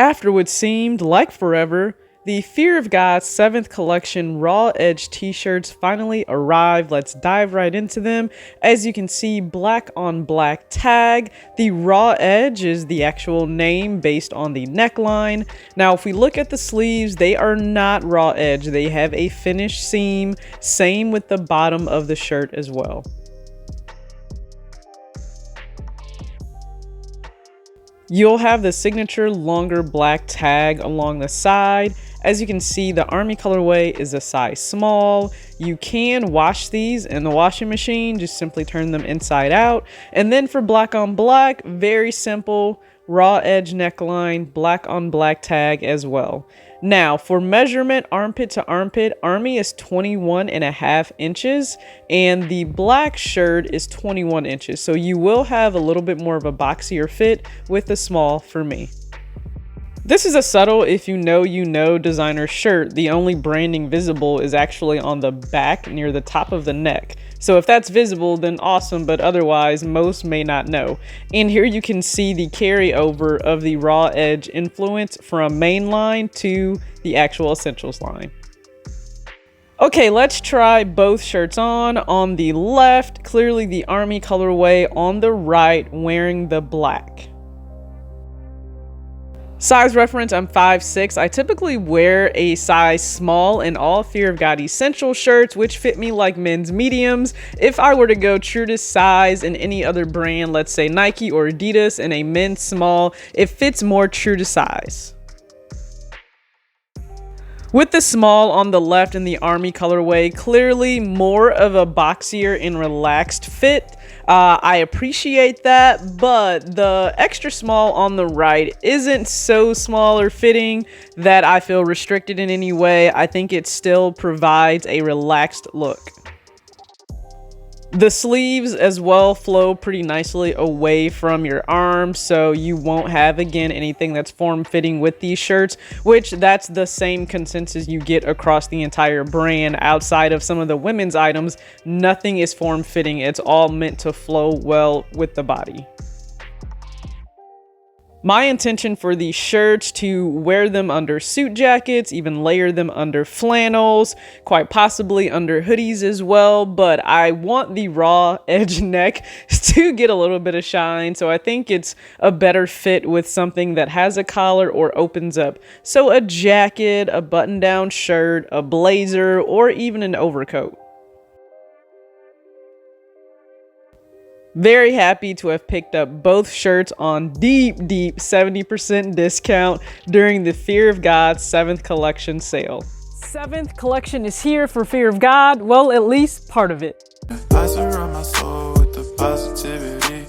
After what seemed like forever, the Fear of God 7th collection raw edge t-shirts finally arrived. Let's dive right into them. As you can see, black on black tag. The raw edge is the actual name based on the neckline. Now, if we look at the sleeves, they are not raw edge. They have a finished seam. Same with the bottom of the shirt as well. You'll have the signature longer black tag along the side. As you can see, the army colorway is a size small. You can wash these in the washing machine, just simply turn them inside out. And then for black on black, very simple, raw edge neckline, black on black tag as well. Now for measurement, armpit to armpit, army is 21.5 inches and the black shirt is 21 inches. So you will have a little bit more of a boxier fit with the small for me. This is a subtle if you know designer shirt. The only branding visible is actually on the back near the top of the neck. So if that's visible, then awesome, but otherwise most may not know. And here you can see the carryover of the raw edge influence from mainline to the actual essentials line. Okay, let's try both shirts on. On the left, clearly the army colorway. On the right, wearing the black. Size reference, I'm 5'6". I typically wear a size small in all Fear of God essential shirts, which fit me like men's mediums. If I were to go true to size in any other brand, let's say Nike or Adidas, in a men's small, it fits more true to size. With the small on the left in the army colorway, clearly more of a boxier and relaxed fit. I appreciate that, but the extra small on the right isn't so small or fitting that I feel restricted in any way. I think it still provides a relaxed look. The sleeves as well flow pretty nicely away from your arms, so you won't have, again, anything that's form-fitting with these shirts, which that's the same consensus you get across the entire brand. Outside of some of the women's items, nothing is form-fitting. It's all meant to flow well with the body. My intention for these shirts to wear them under suit jackets, even layer them under flannels, quite possibly under hoodies as well, but I want the raw edge neck to get a little bit of shine, so I think it's a better fit with something that has a collar or opens up. So a jacket, a button-down shirt, a blazer, or even an overcoat. Very happy to have picked up both shirts on deep 70% discount during the Fear of God 7th collection sale. 7th collection is here for Fear of God, well, at least part of it. I surround my soul with the positivity.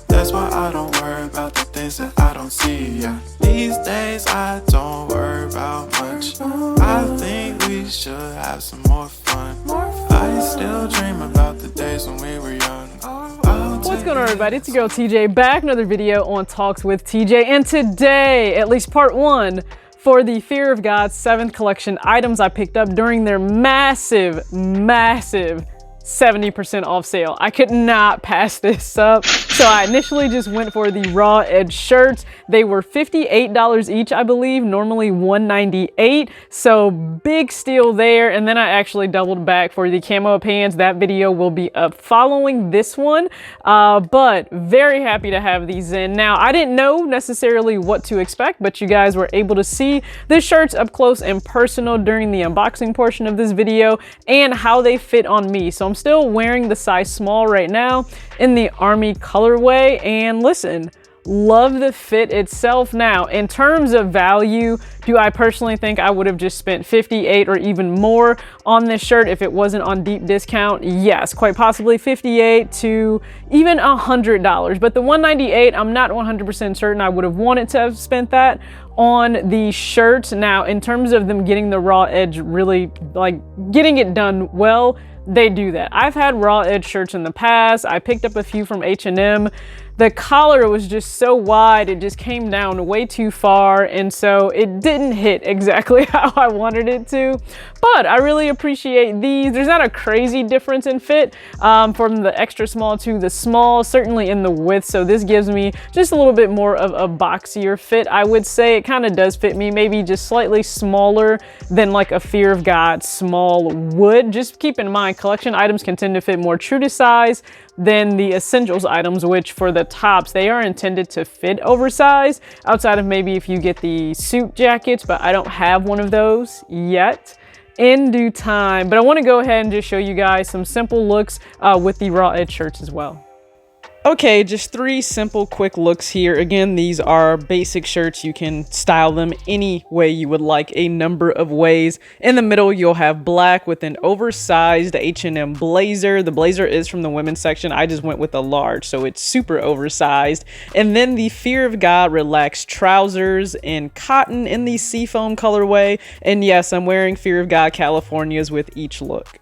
That's why I don't worry about the things that I don't see. Yeah. These days I don't worry about much. I think we should have some more fun. I still dream about the days when we were young. What's going on, everybody? It's your girl TJ, back another video on Talks with TJ, and today, at least part one, for the Fear of God 7th collection items I picked up during their massive 70% off sale. I could not pass this up. So I initially just went for the raw edge shirts. They were $58 each, I believe, normally $198. So big steal there. And then I actually doubled back for the camo pants. That video will be up following this one. But very happy to have these in. Now, I didn't know necessarily what to expect, but you guys were able to see the shirts up close and personal during the unboxing portion of this video and how they fit on me. So I'm still wearing the size small right now in the army colorway, and listen, love the fit itself. Now, in terms of value, do I personally think I would have just spent $58 or even more on this shirt if it wasn't on deep discount? Yes, quite possibly $58 to even $100. But the $198, I'm not 100% certain I would have wanted to have spent that on the shirt. Now, in terms of them getting the raw edge, really like getting it done well, they do that. I've had raw edge shirts in the past. I picked up a few from H&M. the collar was just so wide, it just came down way too far, and so it didn't hit exactly how I wanted it to. But I really appreciate these. There's not a crazy difference in fit from the extra small to the small, certainly in the width, so this gives me just a little bit more of a boxier fit. I would say it kind of does fit me, maybe just slightly smaller than like a Fear of God small would. Just keep in mind, collection items can tend to fit more true to size than the essentials items, which for the tops, they are intended to fit oversized, outside of maybe if you get the suit jackets, but I don't have one of those yet. In due time, but I want to go ahead and just show you guys some simple looks with the raw edge shirts as well. Okay, just 3 simple quick looks here. Again, these are basic shirts. You can style them any way you would like, a number of ways. In the middle, you'll have black with an oversized H&M blazer. The blazer is from the women's section. I just went with a large, so it's super oversized. And then the Fear of God relaxed trousers in cotton in the seafoam colorway. And yes, I'm wearing Fear of God Californias with each look.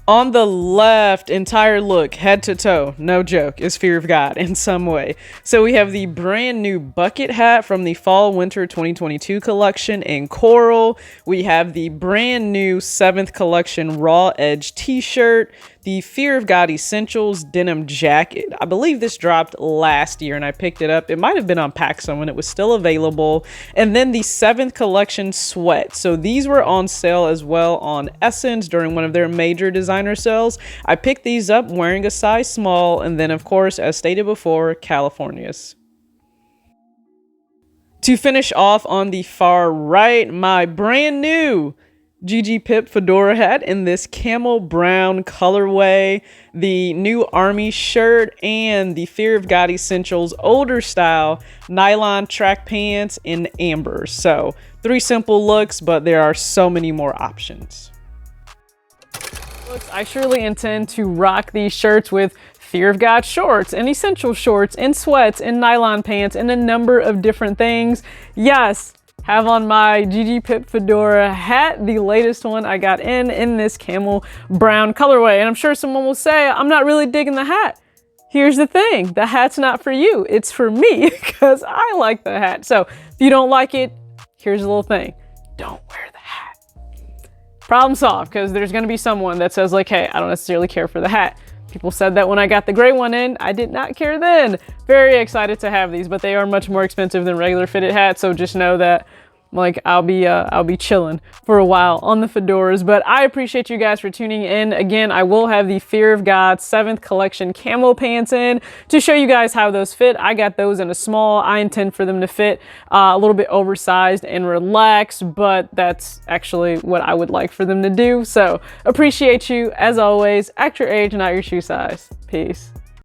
On the left, entire look, head to toe, no joke, is Fear of God in some way. So we have the brand new bucket hat from the Fall Winter 2022 collection in coral. We have the brand new 7th collection raw edge t-shirt, the Fear of God Essentials denim jacket. I believe this dropped last year and I picked it up. It might have been on PacSun when it was still available. And then the 7th collection sweat. So these were on sale as well on Essence during one of their major designer sales. I picked these up wearing a size small, and then of course, as stated before, Californias. To finish off on the far right, my brand new GG Pip fedora hat in this camel brown colorway, the new army shirt, and the Fear of God Essentials older style nylon track pants in amber. So 3 simple looks, but there are so many more options. I surely intend to rock these shirts with Fear of God shorts and essential shorts and sweats and nylon pants and a number of different things. Yes, have on my GG Pip fedora hat, the latest one I got in this camel brown colorway. And I'm sure someone will say, I'm not really digging the hat. Here's the thing, the hat's not for you, it's for me because I like the hat. So if you don't like it, here's a little thing, don't wear the hat. Problem solved, because there's gonna be someone that says like, hey, I don't necessarily care for the hat. People said that when I got the gray one in, I did not care then. Very excited to have these, but they are much more expensive than regular fitted hats, so just know that like I'll be chilling for a while on the fedoras. But I appreciate you guys for tuning in. Again, I will have the Fear of God 7th collection camo pants in to show you guys how those fit. I got those in a small. I intend for them to fit a little bit oversized and relaxed, but that's actually what I would like for them to do. So appreciate you as always. Act your age, not your shoe size. Peace.